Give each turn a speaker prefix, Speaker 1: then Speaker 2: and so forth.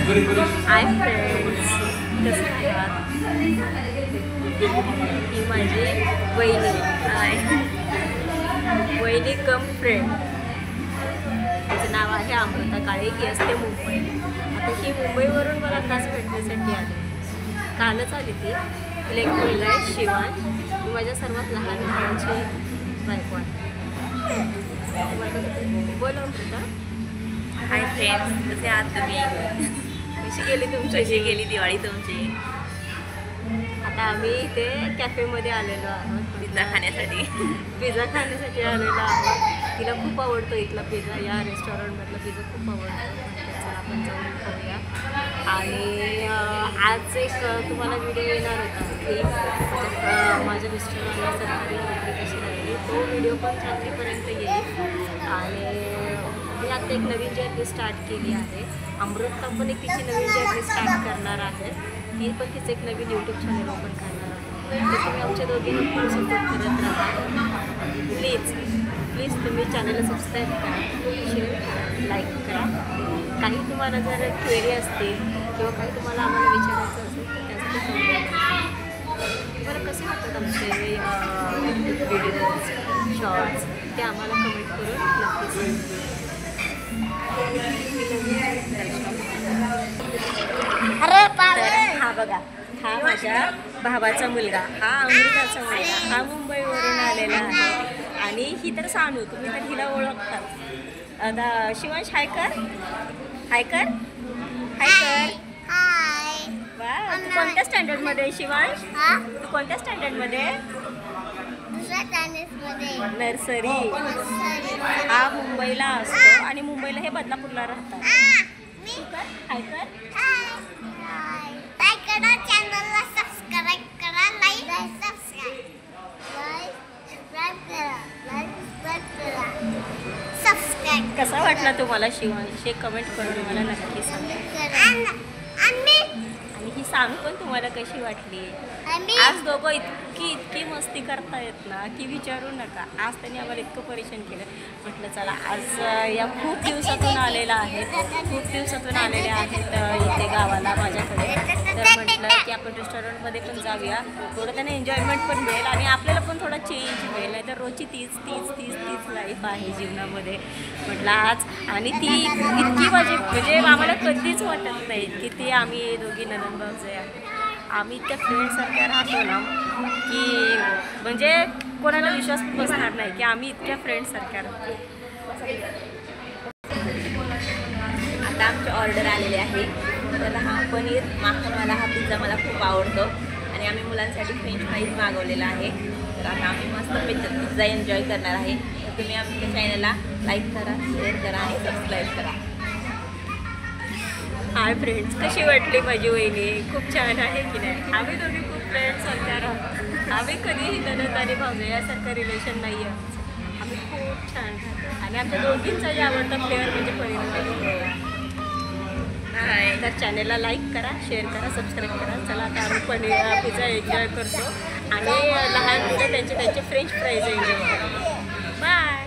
Speaker 1: Hi friends, कसं आहात? ही माझी वहिनी आहे, वहिनी कम फ्रेंड. तिचं नाव आहे अमृता काळे. ही असते मुंबई. आता ही मुंबईवरून मला खास भेटण्यासाठी आली. कालच आली ती. तिला एक मुलगा आहे शिवान. मी माझ्या सर्वात लहान भावाची बायको आहे. बोला अमृता.
Speaker 2: हाय फ्रेंड्स, कसे आहात तुम्ही?
Speaker 1: कशी गेली तुमची?
Speaker 2: कशी गेली दिवाळी तुमची?
Speaker 1: आता आम्ही इथे कॅफेमध्ये आलेलो आहोत
Speaker 2: पिझ्झा खाण्यासाठी.
Speaker 1: पिझ्झा खाण्यासाठी आलेलो आहोत. तिला खूप आवडतो इथला पिझ्झा. या रेस्टॉरंटमधला पिझ्झा खूप आवडतो. त्याचा आपण जाऊन खाऊया. आणि आज एक तुम्हाला व्हिडिओ येणार होता की माझ्या मिस्टरांना सरकारी नोकरी कशी राहिली. तो व्हिडिओ पण रात्रीपर्यंत येईल. आणि मी आता एक नवीन जर्नी स्टार्ट केली आहे. अमृता पण एक तिची नवीन जर्नी स्टार्ट करणार आहे. ती पण तिचं एक नवीन यूट्यूब चॅनल ओपन करणार आहे. तर तुम्ही आमच्या दोघींना खूप सपोर्ट करत राहा. प्लीज तुम्ही चॅनलला सबस्क्राईब करा, शेअर करा, लाईक करा. काही तुम्हाला जर क्वेरी असतील किंवा काही तुम्हाला आम्हाला विचारायचं असेल तर त्यासाठी बरं कसे वाटतात आमचे व्हिडिओज शॉर्ट्स ते आम्हाला कमेंट करून नक्कीच. हा बघा, हा माझ्या भावाचा मुलगा, हा अमृताचा मुलगा, हा मुंबईवरून आलेला आहे. आणि ही तर सानू, तुम्ही तर हिला ओळखतात. आता शिवांश हाय कर, हाय कर, हाय कर. वा, तू कोणत्या स्टँडर्डमध्ये आहे शिवांश? तू कोणत्या स्टँडर्डमध्ये? नर्सरी. हा मुंबईला असतो आणि मुंबईला हे बदलापूरला राहतात. हाय कर.
Speaker 3: चॅनलला सबस्क्राईब करा, लाईक सबस्क्राईब.
Speaker 1: कसा वाटला तुम्हाला शिवांश हे कमेंट करून मला नक्की सांगा. आणि ही सानू पण तुम्हाला कशी वाटली? आज दोघं इतकी मस्ती करतायत ना की विचारू नका. आज त्यांनी आम्हाला इतकं परेशान केलं. म्हटलं चला आज या खूप दिवसातून आलेल्या आहेत, इथे गावाला माझ्याकडे. तर म्हटलं की आपण रेस्टॉरंटमध्ये पण जाऊया, थोडं त्यांना एन्जॉयमेंट पण मिळेल आणि आपल्याला पण थोडा चेंज मिळेल. नाही तर रोजची तीच लाईफ आहे जीवनामध्ये. म्हटलं आज आणि ती इतकी म्हणजे आम्हाला कधीच वाटत नाही की ती आम्ही दोघी नणंद भावजय आहे. आम्ही इतक्या फ्रेंडसारख्या राहतो ना की म्हणजे कोणाला विश्वास बसणार नाही की आम्ही इतक्या फ्रेंडसारख्या राहतो.
Speaker 2: आता आमची ऑर्डर आलेली आहे. तर हा पनीर माखनवाला हा पिझ्झा मला खूप आवडतो आणि आम्ही मुलांसाठी फ्रेंच फ्राईज मागवलेला आहे. तर आता आम्ही मस्त पिझ्झा एन्जॉय करणार आहे. तर तुम्ही आमच्या चॅनलला लाईक करा, शेअर करा आणि सबस्क्राईब करा.
Speaker 1: हाय फ्रेंड्स, कशी वाटली माझी वहिनी? खूप छान आहे की नाही? आम्ही दोघी खूप फ्रेंड्ससारख्या राहतो. आम्ही कधीही नणंद आणि भावजय यासारखं रिलेशन नाही आहे. आम्ही खूप छान राहतो आणि आमच्या दोघींचा जे आवडता फ्लेवर म्हणजे पनीर. तर चॅनलला लाईक करा, शेअर करा, सबस्क्राईब करा. चला आता आम्ही पनीर पिझ्झा एन्जॉय करतो आणि लहान मुलं त्यांचे फ्रेंच फ्राईज एन्जॉय करतो. बाय.